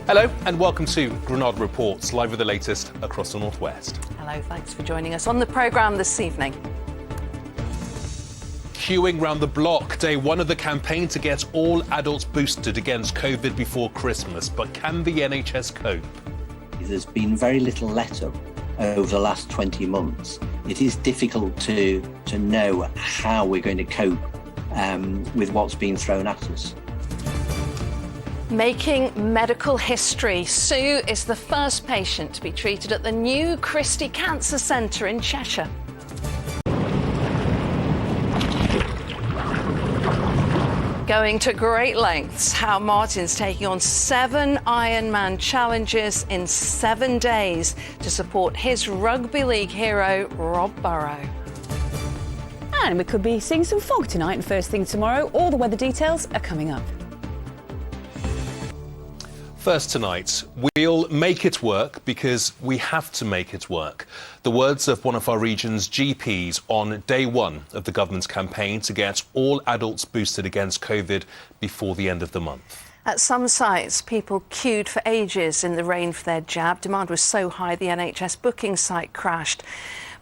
Hello and welcome to Granada Reports, live with the latest across the Northwest. Hello, thanks for joining us on the programme this evening. Queuing round the block, day one of the campaign to get all adults boosted against COVID before Christmas. But can the NHS cope? There's been very little let-up over the last 20 months. It is difficult to know how we're going to cope with what's been thrown at us. Making medical history. Sue is the first patient to be treated at the new Christie Cancer Centre in Cheshire. Going to great lengths, how Martin's taking on 7 Ironman challenges in 7 days to support his rugby league hero, Rob Burrow. And we could be seeing some fog tonight and first thing tomorrow. All the weather details are coming up. First tonight, we'll make it work because we have to make it work. The words of one of our region's GPs on day one of the government's campaign to get all adults boosted against COVID before the end of the month. At some sites, people queued for ages in the rain for their jab. Demand was so high the NHS booking site crashed.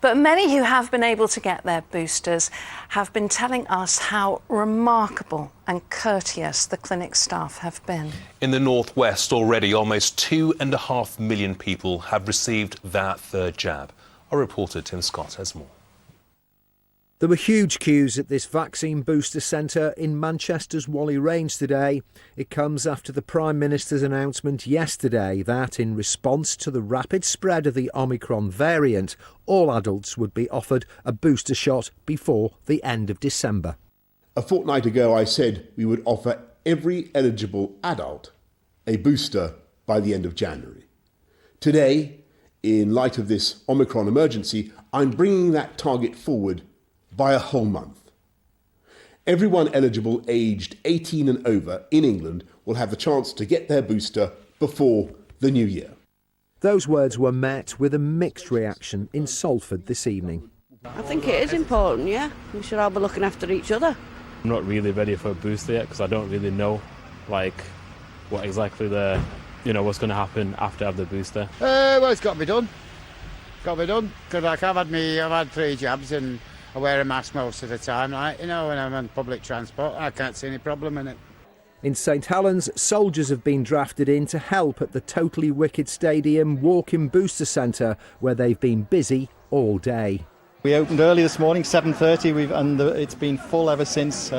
But many who have been able to get their boosters have been telling us how remarkable and courteous the clinic staff have been. In the Northwest already, almost 2.5 million people have received that third jab. Our reporter Tim Scott has more. There were huge queues at this vaccine booster centre in Manchester's Whalley Range today. It comes after the Prime Minister's announcement yesterday that, in response to the rapid spread of the Omicron variant, all adults would be offered a booster shot before the end of December. A fortnight ago, I said we would offer every eligible adult a booster by the end of January. Today, in light of this Omicron emergency, I'm bringing that target forward by a whole month. Everyone eligible aged 18 and over in England will have the chance to get their booster before the new year. Those words were met with a mixed reaction in Salford this evening. I think it is important, yeah. We should all be looking after each other. I'm not really ready for a booster yet because I don't really know what exactly what's going to happen after I have the booster. Well, it's got to be done. Got to be done. Because I've had 3 jabs and I wear a mask most of the time, when I'm on public transport. I can't see any problem in it. In St Helens, soldiers have been drafted in to help at the Totally Wicked Stadium walk-in booster centre, where they've been busy all day. We opened early this morning, 7:30, and it's been full ever since.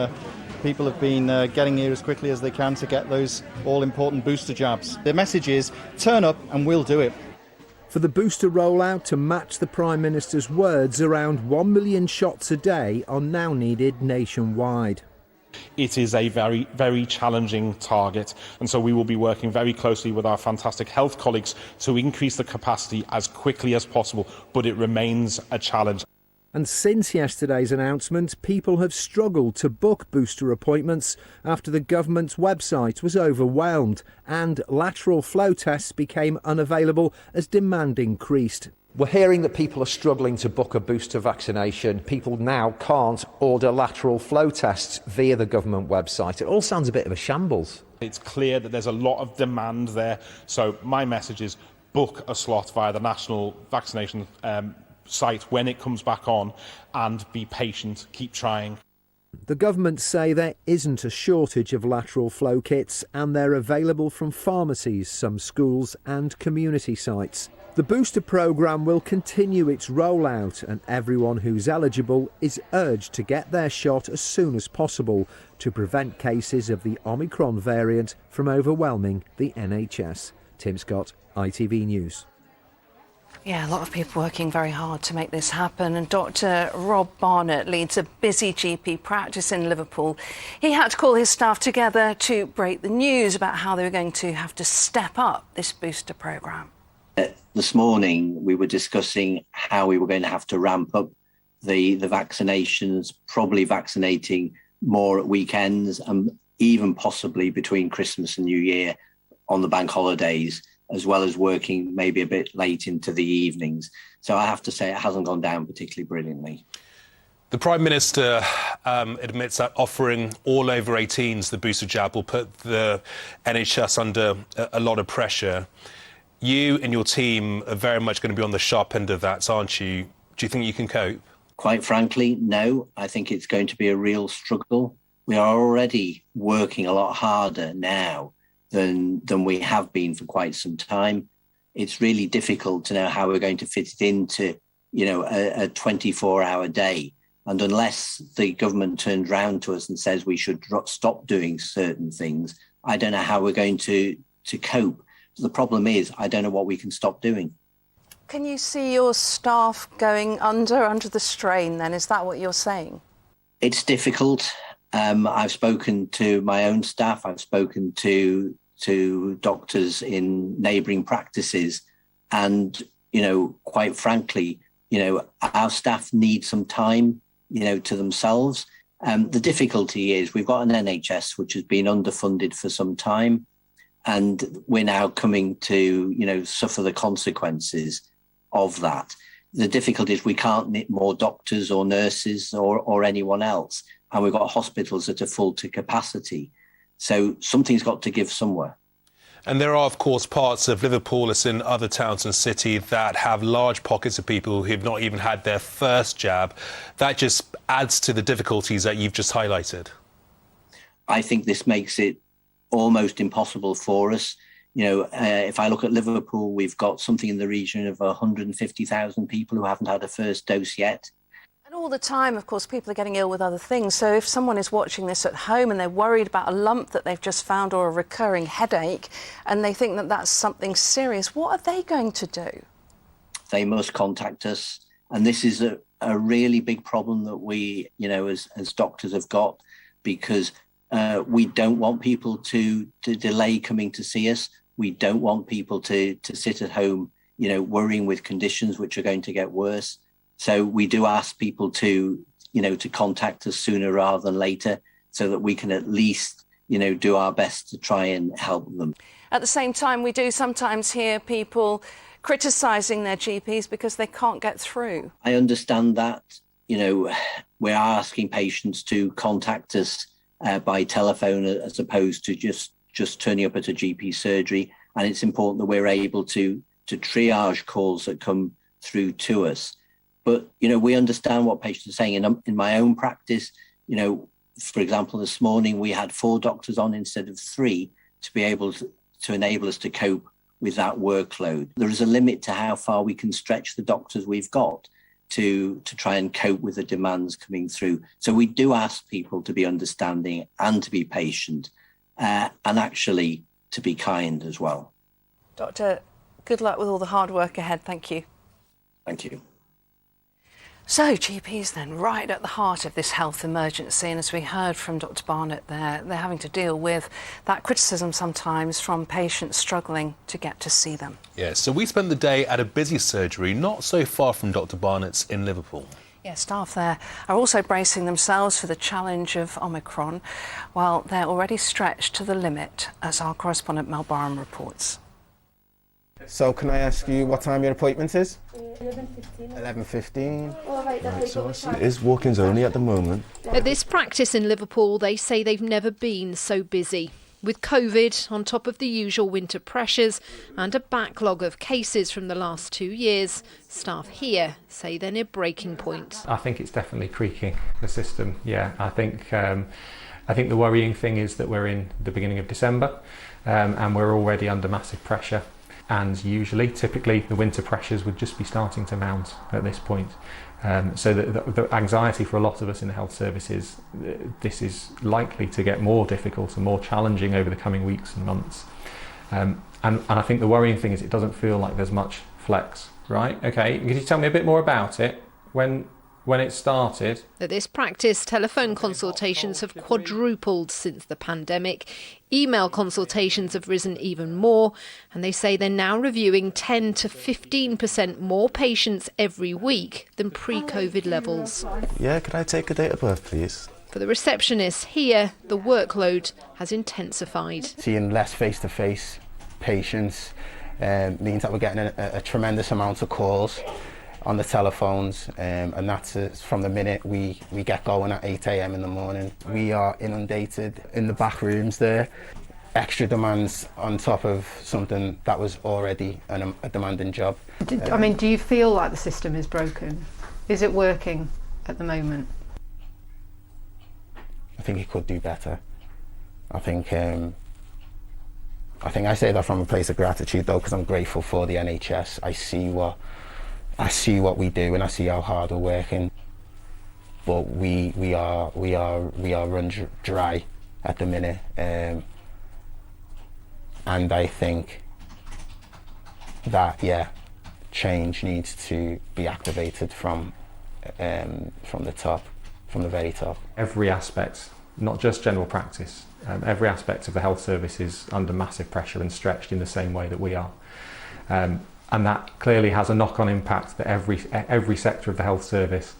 People have been getting here as quickly as they can to get those all-important booster jabs. The message is, turn up and we'll do it. For the booster rollout to match the Prime Minister's words, around 1 million shots a day are now needed nationwide. It is a very, very challenging target, and so we will be working very closely with our fantastic health colleagues to increase the capacity as quickly as possible, but it remains a challenge. And since yesterday's announcement, people have struggled to book booster appointments after the government's website was overwhelmed and lateral flow tests became unavailable as demand increased. We're hearing that people are struggling to book a booster vaccination. People now can't order lateral flow tests via the government website. It all sounds a bit of a shambles. It's clear that there's a lot of demand there, so my message is book a slot via the national vaccination site when it comes back on, and be patient, keep trying. The government say there isn't a shortage of lateral flow kits and they're available from pharmacies, some schools and community sites. The booster programme will continue its rollout and everyone who's eligible is urged to get their shot as soon as possible to prevent cases of the Omicron variant from overwhelming the NHS. Tim Scott, ITV News. Yeah, a lot of people working very hard to make this happen, and Dr. Rob Barnett leads a busy GP practice in Liverpool. He had to call his staff together to break the news about how they were going to have to step up this booster programme. This morning we were discussing how we were going to have to ramp up the vaccinations, probably vaccinating more at weekends and even possibly between Christmas and New Year on the bank holidays, as well as working maybe a bit late into the evenings. So I have to say it hasn't gone down particularly brilliantly. The Prime Minister admits that offering all over 18s the booster jab will put the NHS under a lot of pressure. You and your team are very much going to be on the sharp end of that, aren't you? Do you think you can cope? Quite frankly, no. I think it's going to be a real struggle. We are already working a lot harder now than we have been for quite some time. It's really difficult to know how we're going to fit it into, a 24-hour day. And unless the government turns round to us and says we should stop doing certain things, I don't know how we're going to cope. The problem is, I don't know what we can stop doing. Can you see your staff going under the strain then? Is that what you're saying? It's difficult. I've spoken to my own staff. I've spoken to doctors in neighbouring practices. And, quite frankly, our staff need some time, to themselves. The difficulty is we've got an NHS which has been underfunded for some time, and we're now coming to, suffer the consequences of that. The difficulty is we can't knit more doctors or nurses or anyone else, and we've got hospitals that are full to capacity. So something's got to give somewhere. And there are, of course, parts of Liverpool, as in other towns and cities, that have large pockets of people who have not even had their first jab. That just adds to the difficulties that you've just highlighted. I think this makes it almost impossible for us. If I look at Liverpool, we've got something in the region of 150,000 people who haven't had a first dose yet. And all the time, of course, people are getting ill with other things. So if someone is watching this at home and they're worried about a lump that they've just found or a recurring headache, and they think that that's something serious, what are they going to do? They must contact us. And this is a really big problem that we, as doctors have got, because we don't want people to delay coming to see us. We don't want people to sit at home, worrying with conditions which are going to get worse. So we do ask people to contact us sooner rather than later, so that we can at least, do our best to try and help them. At the same time, we do sometimes hear people criticising their GPs because they can't get through. I understand that. We're asking patients to contact us by telephone as opposed to just turning up at a GP surgery. And it's important that we're able to triage calls that come through to us. But, we understand what patients are saying. And in my own practice, for example, this morning we had 4 doctors on instead of 3 to be able to enable us to cope with that workload. There is a limit to how far we can stretch the doctors we've got to try and cope with the demands coming through. So we do ask people to be understanding and to be patient and actually to be kind as well. Doctor, good luck with all the hard work ahead. Thank you. Thank you. So GPs then right at the heart of this health emergency, and as we heard from Dr. Barnett there, they're having to deal with that criticism sometimes from patients struggling to get to see them. Yeah, so we spent the day at a busy surgery not so far from Dr. Barnett's in Liverpool. Yeah, staff there are also bracing themselves for the challenge of Omicron, while they're already stretched to the limit, as our correspondent Mel Barham reports. So can I ask you what time your appointment is? 11:15. 11:15. Right, so it is walk-ins only at the moment. At this practice in Liverpool, they say they've never been so busy. With COVID on top of the usual winter pressures and a backlog of cases from the last 2 years, staff here say they're near breaking point. I think it's definitely creaking, the system. Yeah, I think the worrying thing is that we're in the beginning of December and we're already under massive pressure. And typically, the winter pressures would just be starting to mount at this point. So the anxiety for a lot of us in the health services, this is likely to get more difficult and more challenging over the coming weeks and months. And I think the worrying thing is it doesn't feel like there's much flex, right? Okay, could you tell me a bit more about it? When it started? At this practice, telephone consultations have quadrupled since the pandemic. Email consultations have risen even more, and they say they're now reviewing 10 to 15% more patients every week than pre-COVID levels. Yeah, could I take a date of birth, please? For the receptionists here, the workload has intensified. Seeing less face-to-face patients means that we're getting a tremendous amount of calls. on the telephones, and that's from the minute we get going at 8 a.m. in the morning. We are inundated in the back rooms there. Extra demands on top of something that was already a demanding job. I mean, do you feel like the system is broken? Is it working at the moment? I think it could do better. I think I say that from a place of gratitude, though, because I'm grateful for the NHS. I see what we do, and I see how hard we're working. But we are run dry at the minute, and I think that change needs to be activated from the top, from the very top. Every aspect, not just general practice, every aspect of the health service is under massive pressure and stretched in the same way that we are. And that clearly has a knock-on impact that every sector of the health service,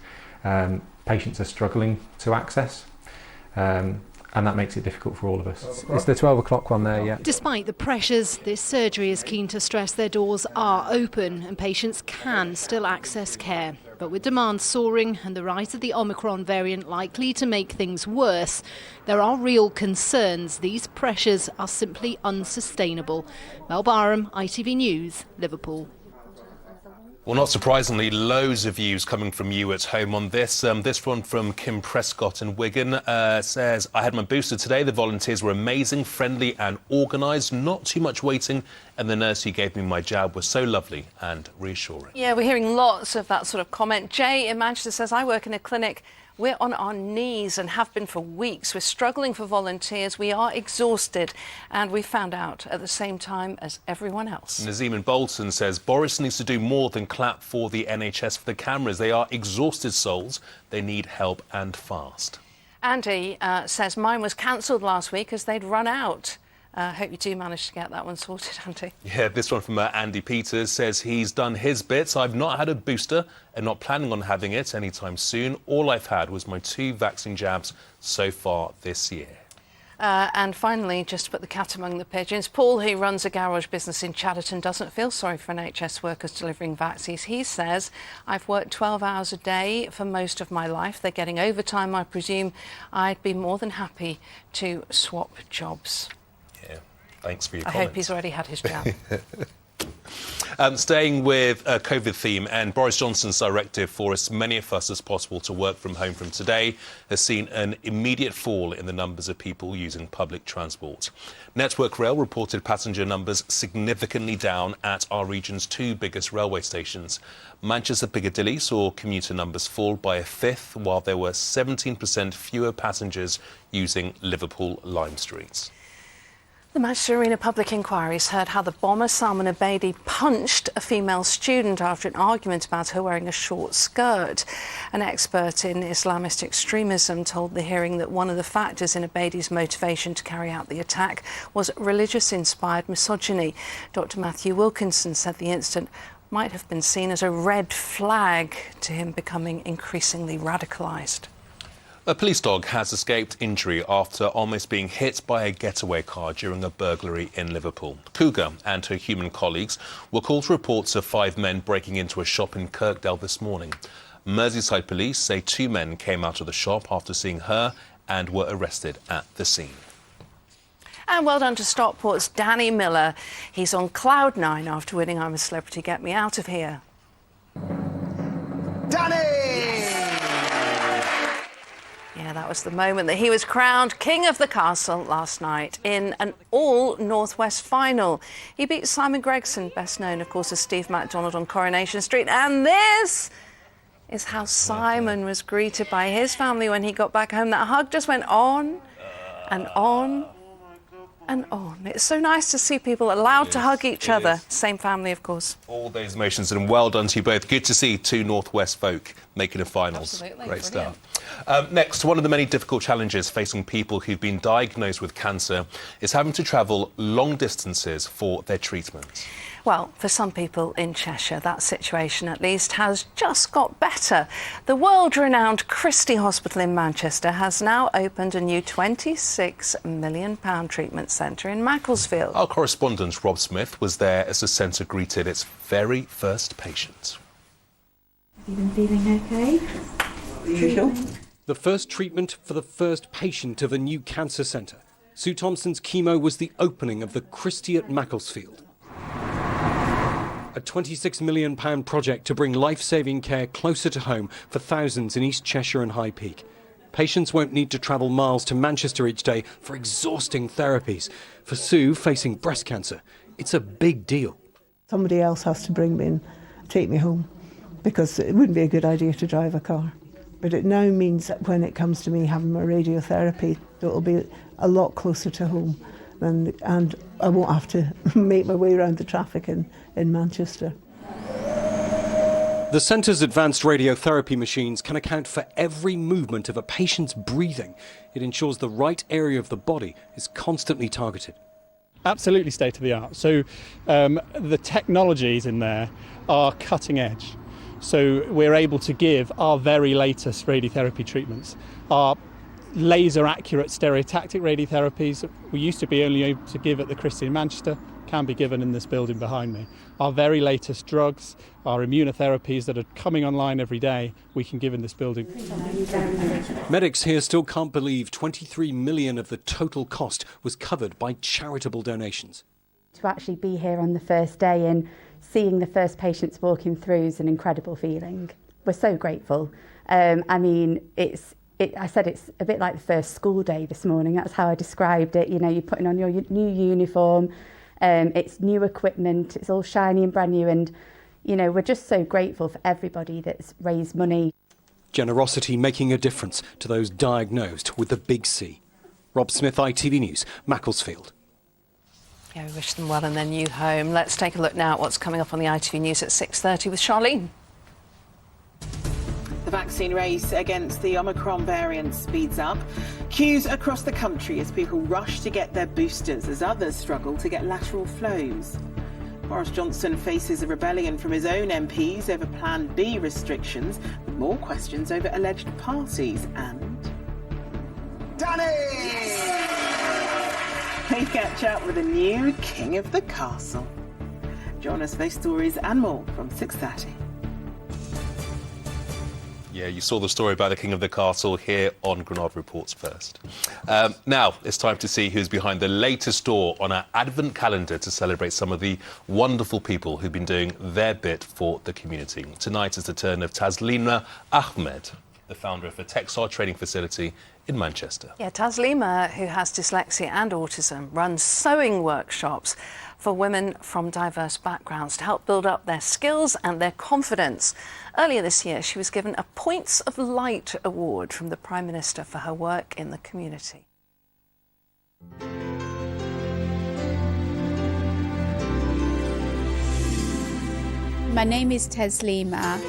patients are struggling to access. And that makes it difficult for all of us. It's the 12 o'clock one there, yeah. Despite the pressures, this surgery is keen to stress their doors are open and patients can still access care. But with demand soaring and the rise of the Omicron variant likely to make things worse, there are real concerns these pressures are simply unsustainable. Mel Barham, ITV News, Liverpool. Well, not surprisingly, loads of views coming from you at home on this. This one from Kim Prescott in Wigan says, I had my booster today. The volunteers were amazing, friendly and organised, not too much waiting. And the nurse who gave me my jab was so lovely and reassuring. Yeah, we're hearing lots of that sort of comment. Jay in Manchester says, I work in a clinic. We're on our knees and have been for weeks. We're struggling for volunteers. We are exhausted. And we found out at the same time as everyone else. Nazim in Bolton says, Boris needs to do more than clap for the NHS for the cameras. They are exhausted souls. They need help and fast. Andy says, mine was cancelled last week as they'd run out. Hope you do manage to get that one sorted, Andy. Yeah, this one from Andy Peters says he's done his bits. I've not had a booster and not planning on having it anytime soon. All I've had was my 2 vaccine jabs so far this year. And finally, just to put the cat among the pigeons, Paul, who runs a garage business in Chadderton, doesn't feel sorry for NHS workers delivering vaccines. He says, I've worked 12 hours a day for most of my life. They're getting overtime, I presume. I'd be more than happy to swap jobs. Yeah, thanks for your comments. I hope he's already had his jab. Staying with a COVID theme, and Boris Johnson's directive for as many of us as possible to work from home from today has seen an immediate fall in the numbers of people using public transport. Network Rail reported passenger numbers significantly down at our region's 2 biggest railway stations. Manchester Piccadilly saw commuter numbers fall by a fifth, while there were 17% fewer passengers using Liverpool Lime Streets. The Manchester Arena Public Inquiry's heard how the bomber Salman Abedi punched a female student after an argument about her wearing a short skirt. An expert in Islamist extremism told the hearing that one of the factors in Abedi's motivation to carry out the attack was religious-inspired misogyny. Dr. Matthew Wilkinson said the incident might have been seen as a red flag to him becoming increasingly radicalised. A police dog has escaped injury after almost being hit by a getaway car during a burglary in Liverpool. Cougar and her human colleagues were called to reports of 5 men breaking into a shop in Kirkdale this morning. Merseyside police say 2 men came out of the shop after seeing her and were arrested at the scene. And well done to Stockport's Danny Miller. He's on cloud 9 after winning I'm a Celebrity, Get Me Out of Here. Danny! Yeah, that was the moment that he was crowned King of the Castle last night in an all-North West final. He beat Simon Gregson, best known, of course, as Steve MacDonald on Coronation Street. And this is how Simon was greeted by his family when he got back home. That hug just went on and on and on. It's so nice to see people allowed to hug each other. Same family, of course. All those emotions, and well done to you both. Good to see 2 North West folk making the finals. Absolutely. Great Brilliant. stuff. Next, one of the many difficult challenges facing people who've been diagnosed with cancer is having to travel long distances for their treatment. Well, for some people in Cheshire, that situation at least has just got better. The world-renowned Christie Hospital in Manchester has now opened a new £26 million treatment centre in Macclesfield. Our correspondent Rob Smith was there as the centre greeted its very first patient. You been feeling okay? The usual. The first treatment for the first patient of a new cancer centre. Sue Thompson's chemo was the opening of the Christie at Macclesfield. A £26 million project to bring life-saving care closer to home for thousands in East Cheshire and High Peak. Patients won't need to travel miles to Manchester each day for exhausting therapies. For Sue, facing breast cancer, it's a big deal. Somebody else has to bring me in, take me home, because it wouldn't be a good idea to drive a car. But it now means that when it comes to me having my radiotherapy, it will be a lot closer to home, and I won't have to make my way around the traffic in Manchester. The centre's advanced radiotherapy machines can account for every movement of a patient's breathing. It ensures the right area of the body is constantly targeted. Absolutely state of the art. So the technologies in there are cutting edge. So we're able to give our very latest radiotherapy treatments. Our laser accurate stereotactic radiotherapies we used to be only able to give at the Christie in Manchester can be given in this building behind me. Our very latest drugs, our immunotherapies that are coming online every day, we can give in this building. Medics here still can't believe 23 million of the total cost was covered by charitable donations. To actually be here on the first day and seeing the first patients walking through is an incredible feeling. We're so grateful. I mean, I said it's a bit like the first school day this morning. That's how I described it. You know, you're putting on your new uniform. It's new equipment. It's all shiny and brand new. And, you know, we're just so grateful for everybody that's raised money. Generosity making a difference to those diagnosed with the big C. Rob Smith, ITV News, Macclesfield. Yeah, we wish them well in their new home. Let's take a look now at what's coming up on the ITV News at 6:30 with Charlene. The vaccine race against the Omicron variant speeds up. Queues across the country as people rush to get their boosters as others struggle to get lateral flows. Boris Johnson faces a rebellion from his own MPs over Plan B restrictions, with more questions over alleged parties and... Danny! We catch up with a new King of the Castle. Join us for those stories and more from 6:30. Yeah, you saw the story about the King of the Castle here on Granada Reports First. Now, it's time to see who's behind the latest door on our Advent calendar to celebrate some of the wonderful people who've been doing their bit for the community. Tonight is the turn of Taslima Ahmed, the founder of a textile training facility in Manchester. Yeah, Taslima, who has dyslexia and autism, runs sewing workshops for women from diverse backgrounds to help build up their skills and their confidence. Earlier this year, she was given a Points of Light award from the Prime Minister for her work in the community. My name is Taslima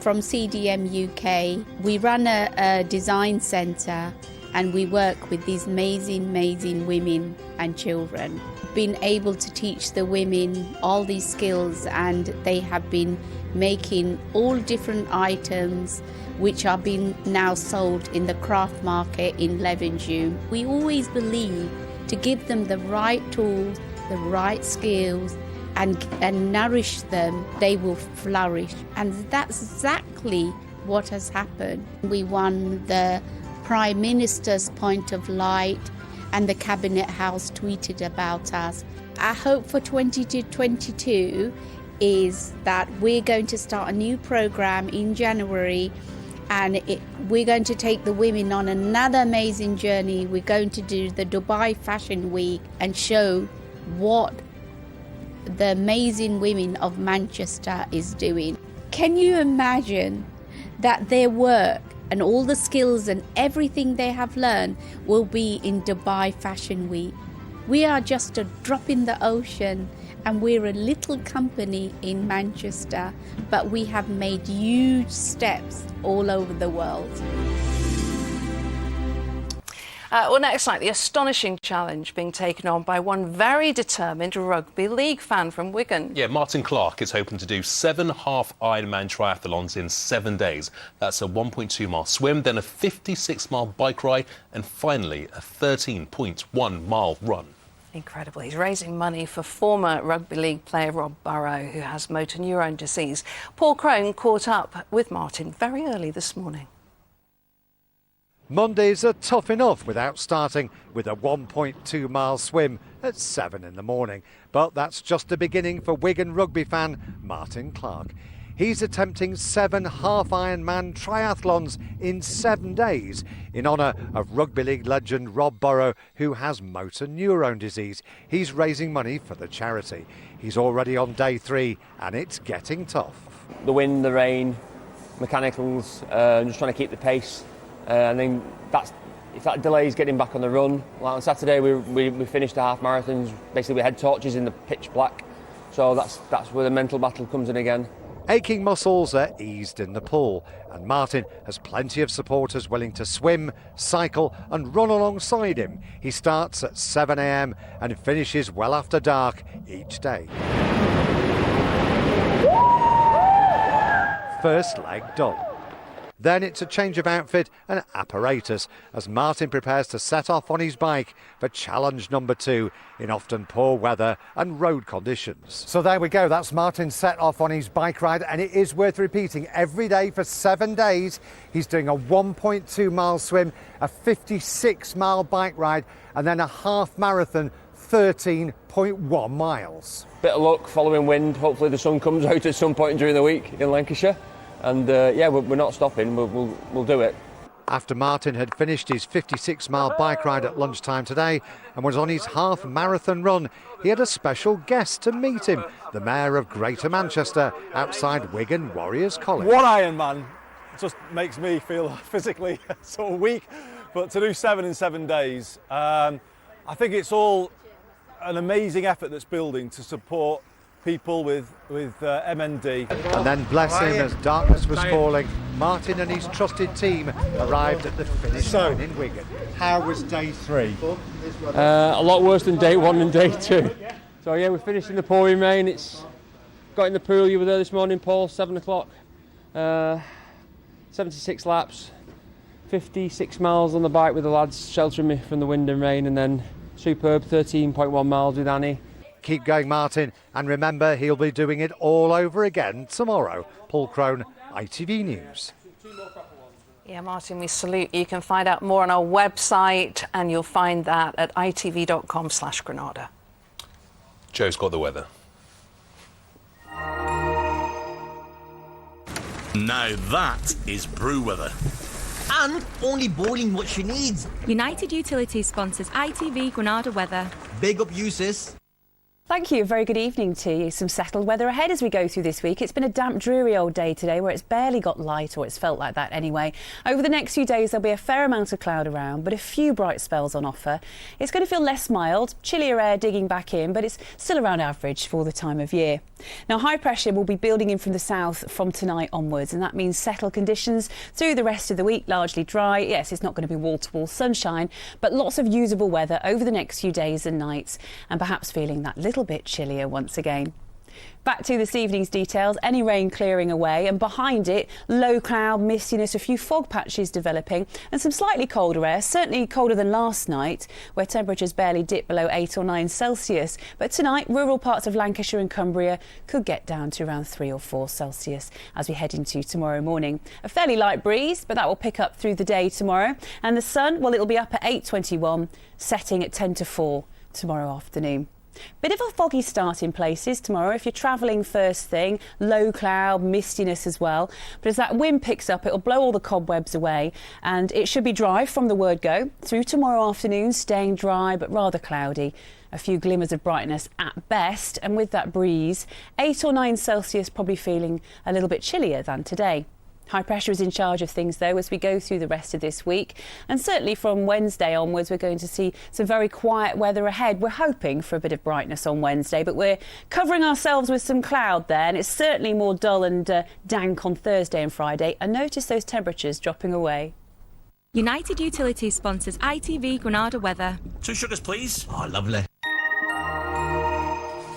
from CDM UK. We run a design centre and we work with these amazing women and children. Been able to teach the women all these skills, and they have been making all different items which are being now sold in the craft market in Levenshulme. We always believe to give them the right tools, the right skills, and nourish them, they will flourish. And that's exactly what has happened. We won the Prime Minister's Point of Light, and the Cabinet House tweeted about us. Our hope for 2022 is that we're going to start a new programme in January, and we're going to take the women on another amazing journey. We're going to do the Dubai Fashion Week and show what the amazing women of Manchester is doing. Can you imagine that their work and all the skills and everything they have learned will be in Dubai Fashion Week? We are just a drop in the ocean, and we're a little company in Manchester, but we have made huge steps all over the world. Well, next night, the astonishing challenge being taken on by one very determined rugby league fan from Wigan. Yeah, Martin Clark is hoping to do 7 half Ironman triathlons in 7 days. That's a 1.2-mile swim, then a 56-mile bike ride, and finally a 13.1-mile run. Incredible. He's raising money for former rugby league player Rob Burrow, who has motor neurone disease. Paul Crone caught up with Martin very early this morning. Mondays are tough enough without starting with a 1.2 mile swim at 7 in the morning. But that's just the beginning for Wigan rugby fan Martin Clark. He's attempting 7 half-Ironman triathlons in 7 days in honour of rugby league legend Rob Burrow, who has motor neurone disease. He's raising money for the charity. He's already on day 3 and it's getting tough. The wind, the rain, mechanicals, just trying to keep the pace. And then if that delays getting back on the run. Like on Saturday we finished the half marathons, basically we had torches in the pitch black. So that's where the mental battle comes in again. Aching muscles are eased in the pool, and Martin has plenty of supporters willing to swim, cycle and run alongside him. He starts at 7 a.m. and finishes well after dark each day. First leg done. Then it's a change of outfit and apparatus as Martin prepares to set off on his bike for challenge number 2 in often poor weather and road conditions. So there we go, that's Martin set off on his bike ride, and it is worth repeating. Every day for 7 days he's doing a 1.2 mile swim, a 56 mile bike ride and then a half marathon, 13.1 miles. Bit of luck, following wind, hopefully the sun comes out at some point during the week in Lancashire. And yeah, we're not stopping, we'll do it. After Martin had finished his 56 mile bike ride at lunchtime today and was on his half marathon run, he had a special guest to meet him, the Mayor of Greater Manchester, outside Wigan Warriors College. One Ironman just makes me feel physically sort of weak, but to do 7 in 7 days, I think it's all an amazing effort that's building to support people with MND. And then, bless him, as darkness was falling, Martin and his trusted team arrived at the finish line in Wigan. How was day 3? A lot worse than day 1 and day 2. So yeah, we finished in the pouring rain. It's got in the pool. You were there this morning, Paul, 7 o'clock. 76 laps, 56 miles on the bike with the lads sheltering me from the wind and rain, and then superb 13.1 miles with Annie. Keep going, Martin, and remember, he'll be doing it all over again tomorrow. Paul Crone, ITV News. Yeah, Martin, we salute you. You can find out more on our website, and you'll find that at itv.com/Granada. Joe's got the weather. Now that is brew weather. And only boiling what she needs. United Utilities sponsors ITV Granada weather. Big up you, sis. Thank you. A very good evening to you. Some settled weather ahead as we go through this week. It's been a damp, dreary old day today where it's barely got light, or it's felt like that anyway. Over the next few days, there'll be a fair amount of cloud around, but a few bright spells on offer. It's going to feel less mild, chillier air digging back in, but it's still around average for the time of year. Now, high pressure will be building in from the south from tonight onwards, and that means settled conditions through the rest of the week, largely dry. Yes, it's not going to be wall-to-wall sunshine, but lots of usable weather over the next few days and nights, and perhaps feeling that little bit chillier once again. Back to this evening's details, any rain clearing away, and behind it, low cloud, mistiness, a few fog patches developing, and some slightly colder air, certainly colder than last night, where temperatures barely dipped below 8 or 9 Celsius. But tonight, rural parts of Lancashire and Cumbria could get down to around 3 or 4 Celsius as we head into tomorrow morning. A fairly light breeze, but that will pick up through the day tomorrow. And the sun, well, it'll be up at 8:21, setting at 10 to 4 tomorrow afternoon. Bit of a foggy start in places tomorrow if you're travelling first thing, low cloud, mistiness as well. But as that wind picks up, it'll blow all the cobwebs away, and it should be dry from the word go. Through tomorrow afternoon, staying dry but rather cloudy. A few glimmers of brightness at best, and with that breeze, 8 or 9 Celsius, probably feeling a little bit chillier than today. High pressure is in charge of things, though, as we go through the rest of this week. And certainly from Wednesday onwards, we're going to see some very quiet weather ahead. We're hoping for a bit of brightness on Wednesday, but we're covering ourselves with some cloud there. And it's certainly more dull and dank on Thursday and Friday. And notice those temperatures dropping away. United Utilities sponsors ITV Granada weather. 2 sugars, please. Oh, lovely.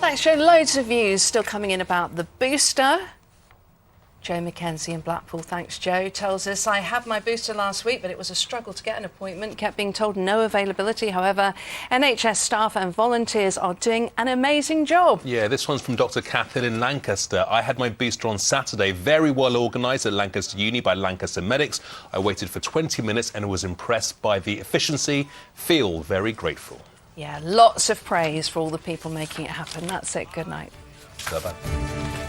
Thanks, Joe. Loads of views still coming in about the booster. Joe Mackenzie in Blackpool. Thanks, Joe. Tells us, I had my booster last week, but it was a struggle to get an appointment. Kept being told no availability. However, NHS staff and volunteers are doing an amazing job. Yeah, this one's from Dr. Catherine in Lancaster. I had my booster on Saturday, very well organised at Lancaster Uni by Lancaster medics. I waited for 20 minutes and was impressed by the efficiency. Feel very grateful. Yeah, lots of praise for all the people making it happen. That's it. Good night. Bye-bye.